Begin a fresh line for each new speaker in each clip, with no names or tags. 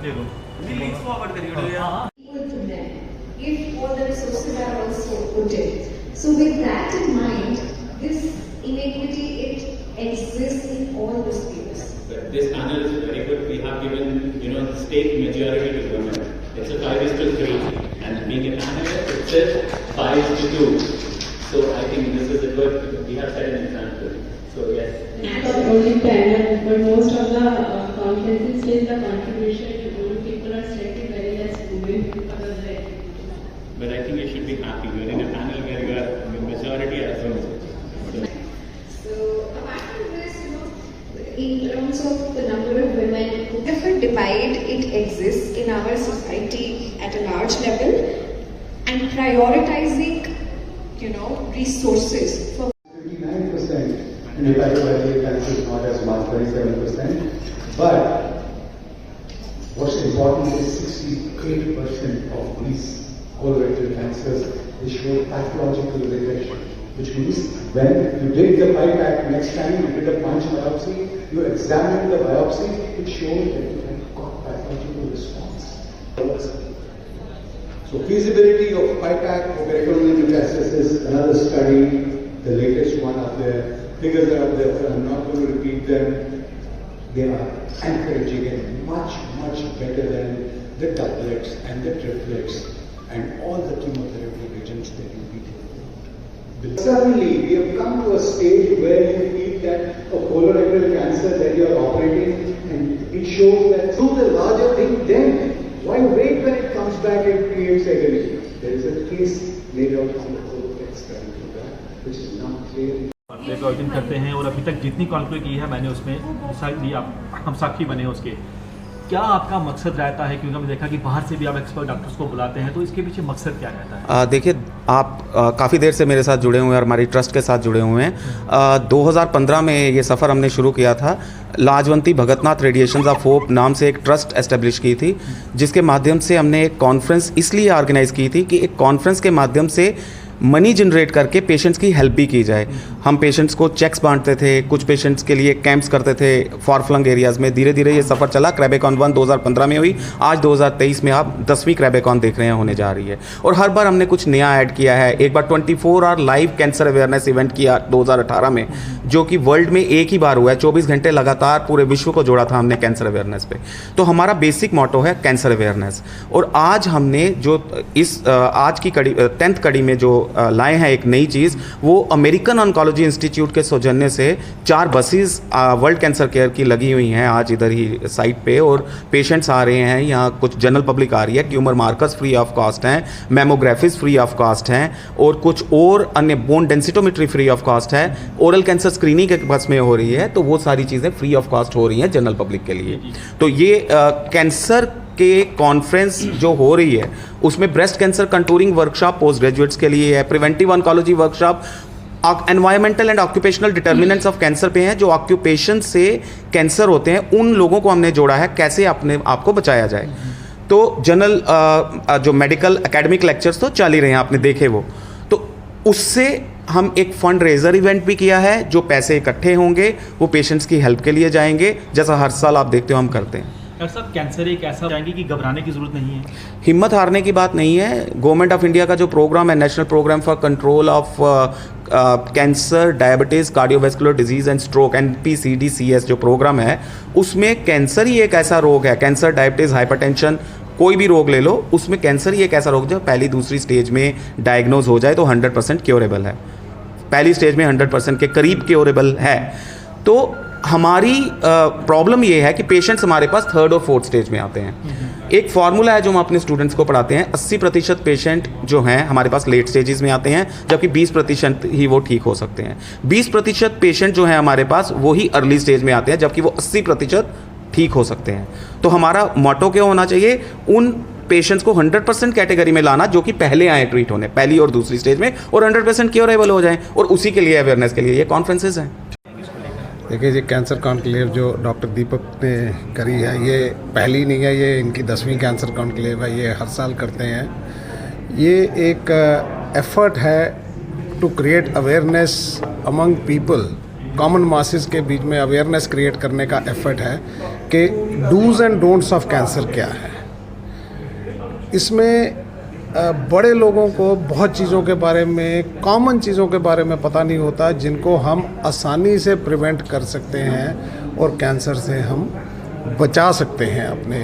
Links forward करिए
if all the resources are also put in. So with that in mind, this inequity, it exists in all the spheres.
But this panel is very good. We have given, state majority to women. It's a 5:3, and being a panelist, it's a 5:2. So I think this is a good. We have set an example. So yes.
Not only panel, but most of the conferences with the contribution to women people are slightly very less women because of the.
But I think you should be happy. You're in a panel where you are the majority as well.
So apart from this, in terms of the number of women, whatever divide it exists in our society at a large level, and prioritizing, resources for
59% in hepatobiliary cancer is not as much, 37%. But what's important is 68% of these colorectal cancers, they show pathological regression, which means when you did the pipette, next time you did a punch biopsy, you examined the biopsy, it showed that you had got pathological response. So feasibility of pipette for peritoneal metastasis, another study, the latest one up there, figures are up there, but I'm not going to repeat them. They are encouraging and much, much better than the doublets and the triplets and all the chemotherapy agents that you need. Suddenly, we have come to a stage where you feel that a colorectal cancer that you are operating, and it shows that through the larger thing, then why wait when it comes back and creates agony? There is a case laid out on the colorectal study for that, which is now clear.
आयोजन करते हैं और अभी तक जितनी conclave की है मैंने उसमें हम साक्षी बने हैं उसके। क्या आपका मकसद रहता है, क्योंकि हमने देखा कि बाहर से भी आप एक्सपर्ट डॉक्टर्स को बुलाते हैं, तो इसके पीछे मकसद क्या रहता है?
देखिए, आप काफ़ी देर से मेरे साथ जुड़े हुए हैं और हमारी ट्रस्ट के साथ जुड़े हुए हैं। 2015 में ये सफ़र हमने शुरू किया था। लाजवंती भगतनाथ रेडिएशंस ऑफ होप नाम से एक ट्रस्ट एस्टेब्लिश की थी, जिसके माध्यम से हमने एक कॉन्फ्रेंस इसलिए ऑर्गेनाइज़ की थी कि एक कॉन्फ्रेंस के माध्यम से मनी जनरेट करके पेशेंट्स की हेल्प भी की जाए। हम पेशेंट्स को चेक्स बांटते थे, कुछ पेशेंट्स के लिए कैंप्स करते थे फॉर फ्लंग एरियाज़ में। धीरे धीरे ये सफ़र चला। क्रैबेकॉन 1 2015 में हुई, आज 2023 में आप 10वीं क्रैबेकॉन देख रहे हैं, होने जा रही है। और हर बार हमने कुछ नया ऐड किया है। एक बार 24 hour live cancer awareness event किया 2018 में, जो कि वर्ल्ड में एक ही बार हुआ है। 24 घंटे लगातार पूरे विश्व को जोड़ा था हमने कैंसर अवेयरनेस पे। तो हमारा बेसिक मोटो है कैंसर अवेयरनेस। और आज हमने जो इस आज की कड़ी 10th कड़ी में जो लाए हैं एक नई चीज़, वो अमेरिकन ऑन्कोलॉजी इंस्टीट्यूट के सौजन्य से 4 बसेस वर्ल्ड कैंसर केयर की लगी हुई हैं आज इधर ही साइट पे, और पेशेंट्स आ रहे हैं यहाँ। कुछ जनरल पब्लिक आ रही है। Tumour markers free of cost हैं, मैमोग्राफीज फ्री ऑफ कॉस्ट हैं, और कुछ और अन्य bone densitometry free of cost है। ओरल कैंसर स्क्रीनिंग के बस में हो रही है, तो वो सारी चीज़ें फ्री ऑफ कॉस्ट हो रही हैं जनरल पब्लिक के लिए। तो ये कैंसर के कॉन्फ्रेंस जो हो रही है, उसमें breast cancer contouring workshop post graduates के लिए है, preventive oncology workshop, environmental and occupational determinants of cancer पे हैं, जो ऑक्यूपेशन से कैंसर होते हैं उन लोगों को हमने जोड़ा है, कैसे अपने आप को बचाया जाए। तो जनरल जो मेडिकल एकेडमिक लेक्चर्स तो चल ही रहे हैं, आपने देखे वो। तो उससे हम एक फंड रेजर इवेंट भी किया है, जो पैसे इकट्ठे होंगे वो पेशेंट्स की हेल्प के लिए जाएंगे, जैसा हर साल आप देखते हो हम करते हैं।
डॉक्टर साहब, कैंसर एक ऐसा जाएंगे कि घबराने की जरूरत नहीं है,
हिम्मत हारने की बात नहीं है। गवर्नमेंट ऑफ इंडिया का जो प्रोग्राम है, national programme for control of cancer, diabetes, cardiovascular disease and stroke, NPCDCS जो प्रोग्राम है, उसमें कैंसर ही एक ऐसा रोग है, कैंसर, डायबिटीज़, हाइपरटेंशन, कोई भी रोग ले लो, उसमें कैंसर ही एक ऐसा रोग जो पहली दूसरी स्टेज में डायग्नोज हो जाए तो 100% क्योरेबल है। पहली स्टेज में 100% के करीब क्योरेबल है। तो हमारी प्रॉब्लम ये है कि पेशेंट्स हमारे पास 3rd और 4th स्टेज में आते हैं। एक फार्मूला है जो हम अपने स्टूडेंट्स को पढ़ाते हैं, 80% पेशेंट जो हैं हमारे पास लेट स्टेजेस में आते हैं, जबकि 20% ही वो ठीक हो सकते हैं। 20% पेशेंट जो हैं हमारे पास वो ही अर्ली स्टेज में आते हैं, जबकि वो 80% ठीक हो सकते हैं। तो हमारा मोटो क्या होना चाहिए, उन पेशेंट्स को 100% कैटेगरी में लाना जो कि पहले आए ट्रीट होने, पहली और दूसरी स्टेज में, और 100% क्योरेबल हो जाएं। और उसी के लिए अवेयरनेस के लिए ये कॉन्फ्रेंसेज हैं।
देखिए, ये कैंसर कॉन्क्लेव जो डॉक्टर दीपक ने करी है, ये पहली नहीं है, ये इनकी 10वीं कैंसर कॉन्क्लेव है। ये हर साल करते हैं। ये एक एफर्ट है to create awareness among people, common masses के बीच में अवेयरनेस क्रिएट करने का एफर्ट है कि dos and don'ts of cancer क्या है। इसमें बड़े लोगों को बहुत चीज़ों के बारे में, कॉमन चीज़ों के बारे में पता नहीं होता, जिनको हम आसानी से प्रिवेंट कर सकते हैं और कैंसर से हम बचा सकते हैं अपने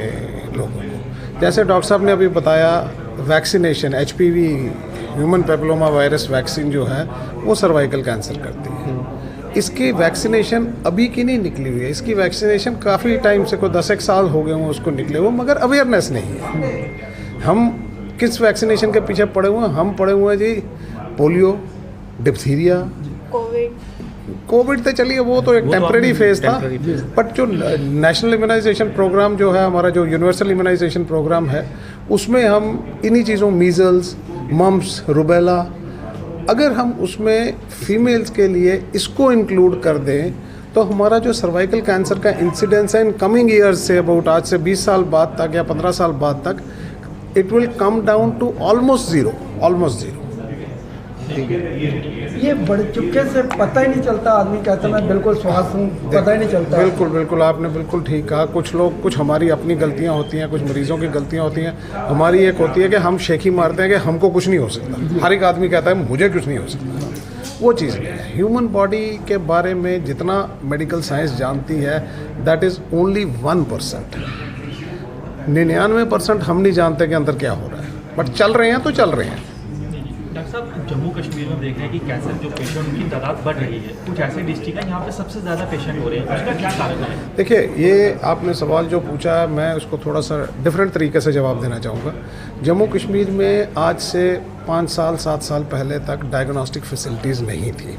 लोगों को। जैसे डॉक्टर साहब ने अभी बताया, vaccination, HPV human papilloma virus vaccine जो है वो सर्वाइकल कैंसर करती है। इसकी वैक्सीनेशन अभी की नहीं निकली हुई है, इसकी वैक्सीनेशन काफ़ी टाइम से, कोई 10 साल हो गए हुए उसको निकले हुए, मगर अवेयरनेस नहीं है। हम किस वैक्सीनेशन के पीछे पड़े हुए हैं? हम पड़े हुए हैं जी पोलियो, डिप्थीरिया, कोविड तो चलिए वो तो एक टेम्परेरी फेज था, बट जो नेशनल इम्यूनाइजेशन प्रोग्राम जो है हमारा, जो यूनिवर्सल इम्यूनाइजेशन प्रोग्राम है, उसमें हम इन्हीं चीज़ों, मीजल्स, मम्प्स, रुबेला, अगर हम उसमें फीमेल्स के लिए इसको इंक्लूड कर दें तो हमारा जो सर्वाइकल कैंसर का इंसिडेंस है इन कमिंग ईयर्स से, अबाउट आज से 20 साल बाद तक या 15 साल बाद तक, it will come down to almost zero, almost zero.
ये बढ़ चुके से पता ही नहीं चलता, आदमी कहता मैं बिल्कुल स्वस्थ हूँ, पता ही नहीं चलता।
बिल्कुल बिल्कुल, आपने बिल्कुल ठीक कहा। कुछ लोग, कुछ हमारी अपनी गलतियाँ होती हैं, कुछ मरीजों की गलतियाँ होती हैं। हमारी एक होती है कि हम शेखी मारते हैं कि हमको कुछ नहीं हो सकता। हर एक आदमी कहता है मुझे कुछ नहीं हो सकता, वो चीज़ नहीं है। ह्यूमन बॉडी के बारे में जितना मेडिकल साइंस जानती है, दैट इज़ ओनली 1%। 99% हम नहीं जानते कि अंदर क्या हो रहा है, बट चल रहे हैं तो चल रहे हैं।
डॉक्टर साहब, जम्मू कश्मीर में देख रहे हैं कि कैंसर जो पेशेंट की तादाद बढ़ रही है, कुछ ऐसे डिस्ट्रिक्ट हैं यहाँ पे सबसे ज़्यादा पेशेंट हो रहे हैं, उसका क्या कारण है?
देखिए, ये आपने सवाल जो पूछा है, मैं उसको थोड़ा सा डिफरेंट तरीके से जवाब देना चाहूँगा। जम्मू कश्मीर में आज से 5 साल 7 साल पहले तक डायग्नोस्टिक फैसिलिटीज़ नहीं थी।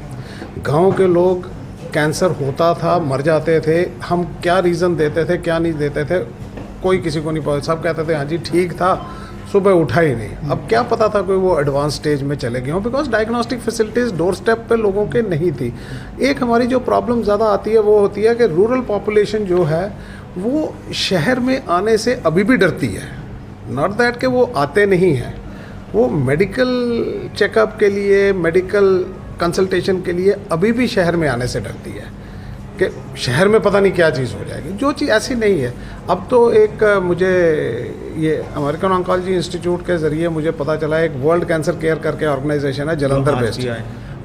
गाँव के लोग, कैंसर होता था, मर जाते थे, हम क्या रीज़न देते थे, क्या नहीं देते थे, कोई किसी को नहीं पता। सब कहते थे हाँ जी ठीक था, सुबह उठा ही नहीं। अब क्या पता था कोई वो एडवांस स्टेज में चले गए हों, because diagnostic facilities door step पे लोगों के नहीं थी। एक हमारी जो प्रॉब्लम ज़्यादा आती है वो होती है कि रूरल पॉपुलेशन जो है वो शहर में आने से अभी भी डरती है। नॉट दैट कि वो आते नहीं हैं, वो मेडिकल चेकअप के लिए, मेडिकल कंसल्टेशन के लिए अभी भी शहर में आने से डरती है कि शहर में पता नहीं क्या चीज़ हो जाएगी, जो चीज़ ऐसी नहीं है। अब तो एक मुझे ये अमेरिकन ऑन्कोलॉजी इंस्टीट्यूट के ज़रिए मुझे पता चला, एक वर्ल्ड कैंसर केयर करके ऑर्गेनाइजेशन है, जलंधर बेस्ड,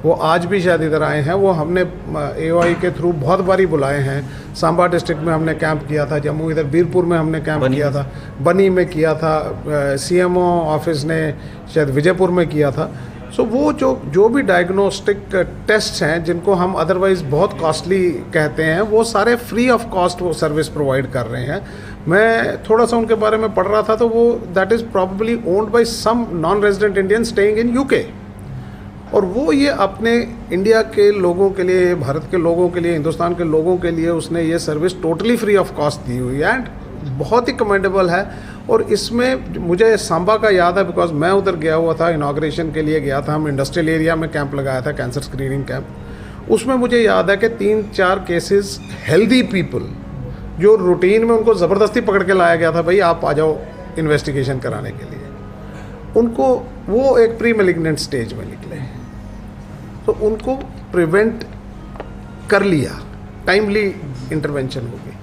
वो आज भी शायद इधर आए हैं। वो हमने AOI के थ्रू बहुत बारी बुलाए हैं। सांबा डिस्ट्रिक्ट में हमने कैंप किया था, जम्मू इधर बीरपुर में हमने कैंप किया था, बनी में किया था, CMO ऑफिस ने शायद विजयपुर में किया था। सो वो जो भी डायग्नोस्टिक टेस्ट हैं जिनको हम अदरवाइज़ बहुत कॉस्टली कहते हैं, वो सारे फ्री ऑफ कॉस्ट वो सर्विस प्रोवाइड कर रहे हैं। मैं थोड़ा सा उनके बारे में पढ़ रहा था, तो वो that is probably owned by some non resident Indian staying in UK, और वो ये अपने इंडिया के लोगों के लिए, भारत के लोगों के लिए, हिंदुस्तान के लोगों के लिए उसने ये service totally free of cost दी हुई है, एंड बहुत ही कमेंडेबल है। और इसमें मुझे सांबा का याद है, बिकॉज मैं उधर गया हुआ था, इनाग्रेशन के लिए गया था। हम इंडस्ट्रियल एरिया में कैंप लगाया था, कैंसर स्क्रीनिंग कैंप। उसमें मुझे याद है कि 3-4 केसेस हेल्दी पीपल, जो रूटीन में उनको ज़बरदस्ती पकड़ के लाया गया था, भाई आप आ जाओ इन्वेस्टिगेशन कराने के लिए, उनको वो एक प्री मैलिग्नेंट स्टेज में निकले, तो उनको प्रिवेंट कर लिया, टाइमली इंटरवेंशन हो गई।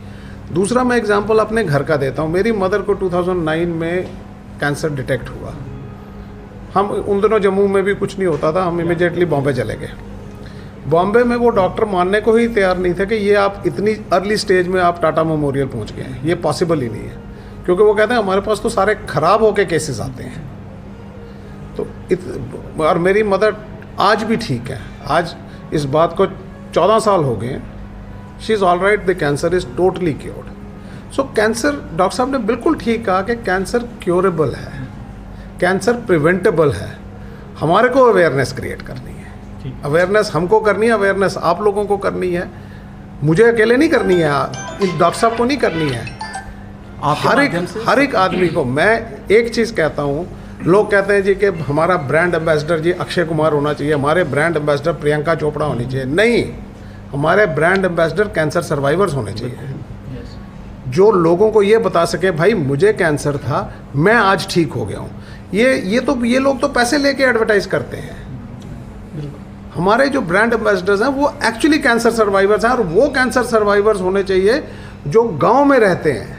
दूसरा मैं एग्जांपल अपने घर का देता हूँ। मेरी मदर को 2009 में कैंसर डिटेक्ट हुआ। हम उन दिनों जम्मू में भी कुछ नहीं होता था, हम इमीडिएटली बॉम्बे चले गए। बॉम्बे में वो डॉक्टर मानने को ही तैयार नहीं थे कि ये आप इतनी अर्ली स्टेज में आप टाटा मेमोरियल पहुँच गए हैं, ये पॉसिबल ही नहीं है, क्योंकि वो कहते हैं हमारे पास तो सारे ख़राब होके केसेस आते हैं। तो और मेरी मदर आज भी ठीक है, आज इस बात को 14 साल हो गए। She is all right, the cancer is totally cured. So cancer, doctor साहब ने बिल्कुल ठीक कहा कि कैंसर क्योरेबल है, कैंसर प्रिवेंटेबल है। हमारे को अवेयरनेस क्रिएट करनी है, अवेयरनेस हमको करनी है, अवेयरनेस आप लोगों को करनी है, मुझे अकेले नहीं करनी है, इस डॉक्टर साहब को नहीं करनी है, हर एक आदमी को। मैं एक चीज़ कहता हूँ, लोग कहते हैं जी कि हमारा ब्रांड एम्बेसडर जी अक्षय कुमार होना चाहिए, हमारे ब्रांड एम्बेसडर प्रियंका चोपड़ा होनी चाहिए। नहीं, हमारे ब्रांड एम्बेसडर कैंसर सर्वाइवर्स होने चाहिए, जो लोगों को ये बता सके भाई मुझे कैंसर था, मैं आज ठीक हो गया हूँ। ये लोग तो पैसे लेके एडवर्टाइज करते हैं। हमारे जो ब्रांड एम्बेसडर्स हैं वो एक्चुअली कैंसर सर्वाइवर्स हैं, और वो कैंसर सर्वाइवर्स होने चाहिए जो गांव में रहते हैं,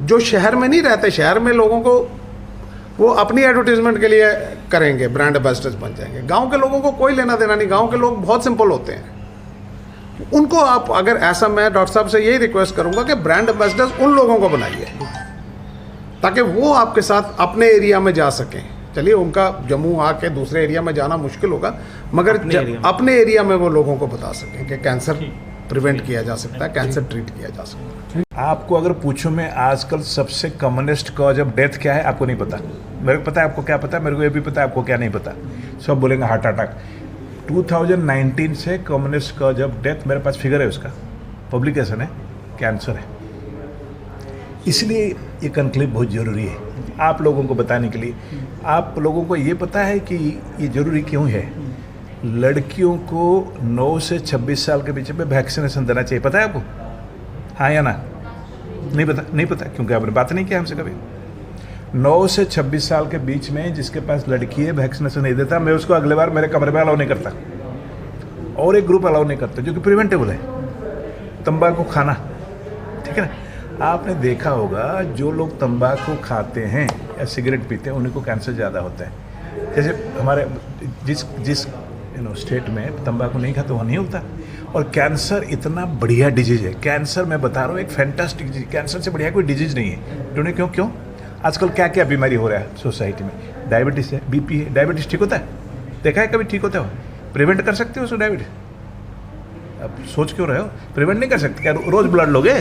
जो शहर में नहीं रहते, शहर में लोगों को वो अपनी एडवर्टीजमेंट के लिए करेंगे, ब्रांड एम्बेसडर्स बन जाएंगे। गांव के लोगों को कोई लेना देना नहीं, गांव के लोग बहुत सिंपल होते हैं। उनको आप अगर ऐसा, मैं डॉक्टर साहब से यही रिक्वेस्ट करूंगा कि ब्रांड एम्बेसडर्स उन लोगों को बनाइए ताकि वो आपके साथ अपने एरिया में जा सकें। चलिए उनका जम्मू आके दूसरे एरिया में जाना मुश्किल होगा, मगर अपने एरिया में वो लोगों को बता सकें कि कैंसर प्रिवेंट किया जा सकता है, कैंसर ट्रीट किया जा सकता है।
आपको अगर पूछूं मैं आजकल सबसे कॉमनेस्ट कॉज ऑफ डेथ क्या है, आपको नहीं पता। मेरे को पता है, आपको क्या पता है, मेरे को ये भी पता है, आपको क्या नहीं पता। सब बोलेंगे हार्ट अटैक। 2019 से कॉमनेस्ट कॉज ऑफ डेथ, मेरे पास फिगर है उसका, पब्लिकेशन है, कैंसर है। इसलिए ये कॉन्क्लेव बहुत ज़रूरी है आप लोगों को बताने के लिए। आप लोगों को ये पता है कि ये ज़रूरी क्यों है। लड़कियों को 9 से 26 साल के बीच में वैक्सीनेशन देना चाहिए, पता है आपको? हाँ या ना? नहीं पता? नहीं पता क्योंकि आपने बात नहीं किया हमसे कभी। 9 से 26 साल के बीच में जिसके पास लड़की है वैक्सीनेशन नहीं देता, मैं उसको अगले बार मेरे कमरे में अलाउ नहीं करता, और एक ग्रुप अलाउ नहीं करता जो कि प्रिवेंटेबल है, तंबाकू खाना। ठीक है ना? आपने देखा होगा जो लोग तंबाकू खाते हैं या सिगरेट पीते हैं उन्हीं को कैंसर ज़्यादा होता है। जैसे हमारे जिस स्टेट में तंबाकू नहीं खाता वहाँ नहीं होता। और कैंसर इतना बढ़िया डिजीज़ है, कैंसर मैं बता रहा हूँ एक फैंटास्टिक डिजीज, कैंसर से बढ़िया कोई डिजीज़ नहीं है। क्यों आजकल क्या क्या बीमारी हो रहा है सोसाइटी में? डायबिटीज़ है, बीपी है। डायबिटीज़ ठीक होता है? देखा है कभी ठीक होता है? प्रिवेंट कर सकते हो उसको डायबिटीज़? अब सोच क्यों रहे हो? प्रिवेंट नहीं कर सकते। क्या रोज़ ब्लड लोगे?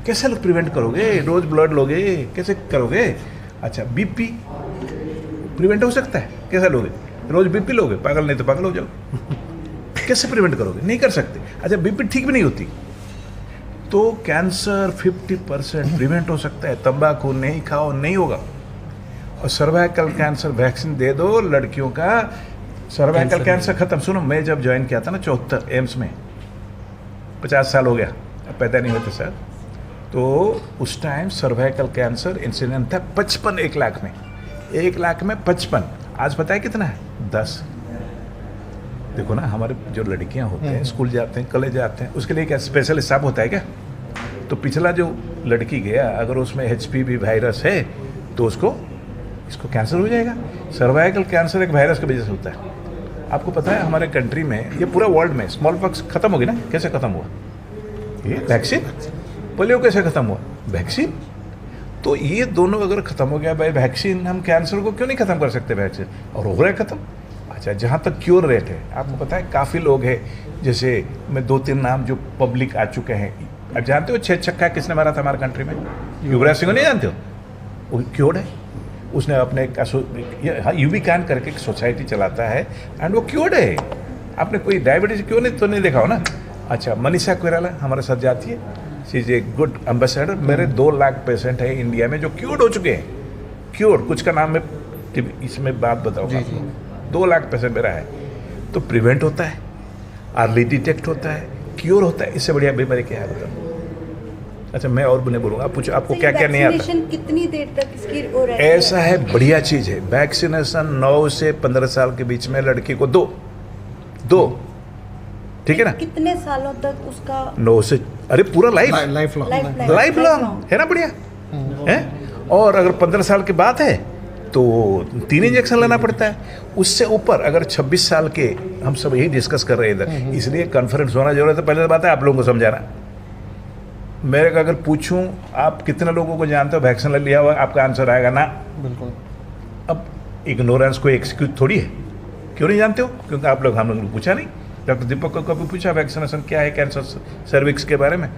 कैसे प्रिवेंट करोगे? रोज़ ब्लड लोगे कैसे करोगे? अच्छा, बीपी प्रिवेंट हो सकता है? कैसे लोगे? रोज़ बीपी लोगे? पागल, नहीं तो पागल हो जाओ। कैसे प्रिवेंट करोगे? नहीं कर सकते। अच्छा, बीपी ठीक भी नहीं होती तो कैंसर 50% प्रिवेंट हो सकता है। तंबाकू नहीं खाओ, नहीं होगा। और सर्वाइकल कैंसर वैक्सीन दे दो लड़कियों का, सर्वाइकल कैंसर खत्म। सुनो, मैं जब ज्वाइन किया था ना 74 एम्स में, 50 साल हो गया, अब पैदा नहीं होते सर, तो उस टाइम सर्वाइकल कैंसर इंसिडेंट था 55 1 लाख में, 1 लाख में 55। आज पता है कितना है? 10। देखो ना, हमारे जो लड़कियां होते हैं स्कूल जाते हैं, कॉलेज जाते हैं, उसके लिए क्या स्पेशल हिसाब होता है क्या? तो पिछला जो लड़की गया अगर उसमें HPV वायरस है तो इसको कैंसर हो जाएगा। सर्वाइकल कैंसर एक वायरस की वजह से होता है। आपको पता है हमारे कंट्री में, ये पूरा वर्ल्ड में स्मॉल पॉक्स खत्म हो गई ना? कैसे खत्म हुआ? ये वैक्सीन। पोलियो कैसे खत्म हुआ? वैक्सीन। तो ये दोनों अगर खत्म हो गया भाई वैक्सीन, हम कैंसर को क्यों नहीं खत्म कर सकते वैक्सीन? और हो रहा है खत्म। अच्छा, जहाँ तक क्योर रेट है, आपको पता है काफ़ी लोग हैं, जैसे मैं 2-3 नाम जो पब्लिक आ चुके हैं। अब जानते हो 6 छक्का किसने मारा था हमारे कंट्री में? युवराज सिंह को नहीं जानते हो? वो क्योर्ड है। उसने अपने यूबी कैन करके एक सोसाइटी चलाता है एंड वो क्योर्ड है। आपने कोई डायबिटीज क्यों नहीं तो नहीं देखा हो ना? अच्छा, मनीषा कोइराला हमारे साथ जाती है, she is a good ambassador. मेरे 2 लाख पेशेंट है इंडिया में जो क्योर्ड हो चुके हैं। क्योर्ड, कुछ का नाम मैं इसमें बात बताऊँगा। 2 लाख पेशेंट मेरा है। तो प्रिवेंट होता है, अर्ली डिटेक्ट होता है, क्योर होता है। इससे बढ़िया बीमारी क्या है बताओ? अच्छा, मैं और नहीं बोलूँगा, आप पूछो आपको क्या क्या नहीं आता।
कितनी देर तक इसकी हो रही है?
ऐसा है, बढ़िया चीज़ है वैक्सीनेशन। 9 से 15 साल के बीच में लड़की को दो, ठीक है ना?
कितने सालों तक उसका?
9 से, अरे पूरा लाइफ लॉन्ग है ना? बढ़िया है। और अगर 15 साल की बात है तो 3 इंजेक्शन लेना पड़ता है। उससे ऊपर अगर 26 साल के, हम सब यही डिस्कस कर रहे हैं इधर, इसलिए कॉन्फ्रेंस होना जरूरत है। पहले बात है आप लोगों को समझाना। मेरे को अगर पूछूं आप कितने लोगों को जानते हो वैक्सीन ले लिया हुआ, आपका आंसर आएगा ना। बिल्कुल। अब इग्नोरेंस कोई एक्सक्यूज थोड़ी है। क्यों नहीं जानते हो? क्योंकि आप लोग, हम लोगों ने पूछा नहीं। डॉक्टर दीपक को कभी पूछा वैक्सीनेशन क्या है कैंसर सर्विक्स के बारे में?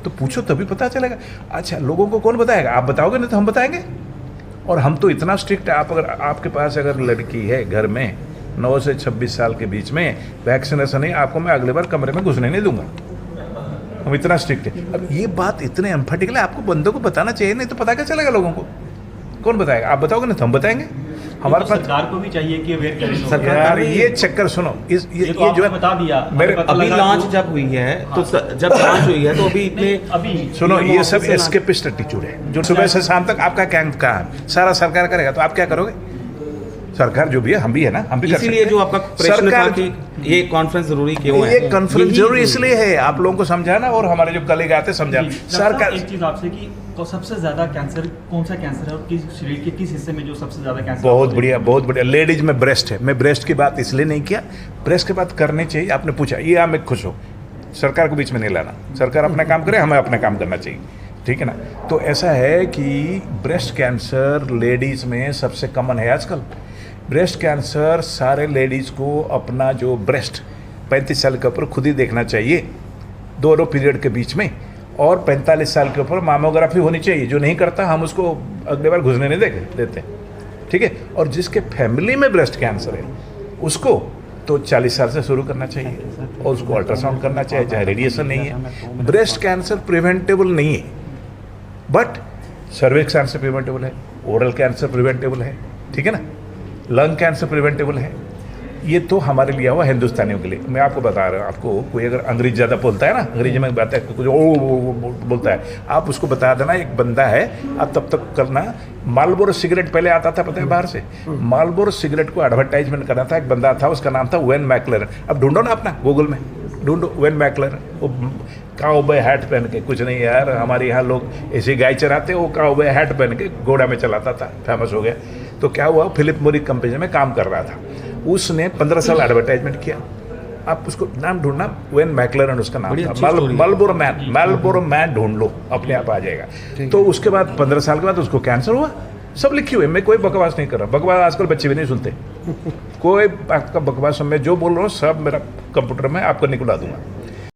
तो पूछो तभी पता चलेगा। अच्छा, लोगों को कौन बताएगा? आप बताओगे नहीं तो हम बताएंगे। और हम तो इतना स्ट्रिक्ट है, आप अगर आपके पास अगर लड़की है घर में 9 से 26 साल के बीच में वैक्सीनेशन नहीं, आपको मैं अगले बार कमरे में घुसने नहीं दूंगा। हम इतना स्ट्रिक्ट है। अब ये बात इतने एम्फेटिकल है, आपको बंदों को बताना चाहिए, नहीं तो पता क्या चलेगा लोगों को? कौन बताएगा? आप बताओगे नहीं तो हम बताएंगे। हमारे पास
सरकार को भी चाहिए कि अवेयर करें।
सरकार, यार ये चक्कर सुनो, ये जो
बता दिया
मेरे अभी लॉन्च जब हुई है तो जब लॉन्च हुई है तो अभी
सुनो, ये सब एस्केपिस्ट एटीट्यूड है जो सुबह से शाम तक आपका कैंप कहाँ है, सारा सरकार करेगा तो आप क्या करोगे? सरकार जो भी है, हम भी है ना, हम भी कर सकते
इसीलिए
हैं।
जो आपका प्रश्न था
सरकार
कि ये कॉन्फ्रेंस जरूरी क्यों है,
ये कॉन्फ्रेंस
यही
जरूरी इसलिए है आप लोगों को समझाना और हमारे जो कलीग आते समझाना। सरकार
एक चीज आपसे कि सबसे ज्यादा कैंसर कौन सा कैंसर है और किस शरीर के किस हिस्से में जो सबसे ज्यादा कैंसर?
बहुत बढ़िया, बहुत बढ़िया। लेडीज में ब्रेस्ट है, मैं ब्रेस्ट की बात इसलिए नहीं किया, ब्रेस्ट की बात करनी चाहिए। आपने पूछा, ये आप मैं खुश हूँ, सरकार को बीच में नहीं लाना, सरकार अपना काम करे, हमें अपना काम करना चाहिए, ठीक है ना। तो ऐसा है कि ब्रेस्ट कैंसर लेडीज़ में सबसे कॉमन है आजकल। ब्रेस्ट कैंसर सारे लेडीज़ को अपना जो ब्रेस्ट 35 साल के ऊपर खुद ही देखना चाहिए, दोनों पीरियड के बीच में, और 45 साल के ऊपर मामोग्राफी होनी चाहिए। जो नहीं करता हम उसको अगले बार घुसने नहीं देते, ठीक है। और जिसके फैमिली में ब्रेस्ट कैंसर है उसको तो 40 साल से शुरू करना चाहिए और उसको अल्ट्रासाउंड करना चाहिए, चाहे रेडिएशन नहीं है। ब्रेस्ट कैंसर प्रिवेंटेबल नहीं है, बट सर्विक्स कैंसर प्रिवेंटेबल है, ओरल कैंसर प्रिवेंटेबल है, ठीक है ना, लंग कैंसर प्रिवेंटेबल है। ये तो हमारे लिए हुआ हिंदुस्तानियों के लिए। मैं आपको बता रहा हूँ, आपको कोई अगर अंग्रेजी ज़्यादा बोलता है ना, अंग्रेजी में बात है कुछ बोलता है, आप उसको बता देना एक बंदा है, आप तब तक करना। मालबोरो सिगरेट पहले आता था, पता है, बाहर से। मालबोरो सिगरेट को एडवर्टाइजमेंट करना था, एक बंदा था, उसका नाम था वेन मैकलरन। अब ढूंढो ना अपना गूगल में, ढूंढो वेन मैकलरन। वो काउबॉय हैट पहन के, कुछ नहीं यार, हमारे यहाँ लोग ऐसे गाय चराते, वो काउबॉय हैट पहन के घोड़ा में चलाता था, फेमस हो गया। तो क्या हुआ, फिलिप मोरिस कंपनी में काम कर रहा था, उसने 15 साल एडवर्टाइजमेंट किया। आप उसको नाम ढूंढना, वेन मैकलरन उसका नाम था। मालबोरो मैन ढूंढ लो, अपने आप आ जाएगा। तो उसके बाद 15 साल के बाद उसको कैंसर हुआ। सब लिखी हुई, मैं कोई बकवास नहीं कर रहा, बकवास आजकल बच्चे भी नहीं सुनते। कोई आपका बकवास, मैं जो बोल रहा हूँ सब मेरा कंप्यूटर में आपको निकला दूंगा।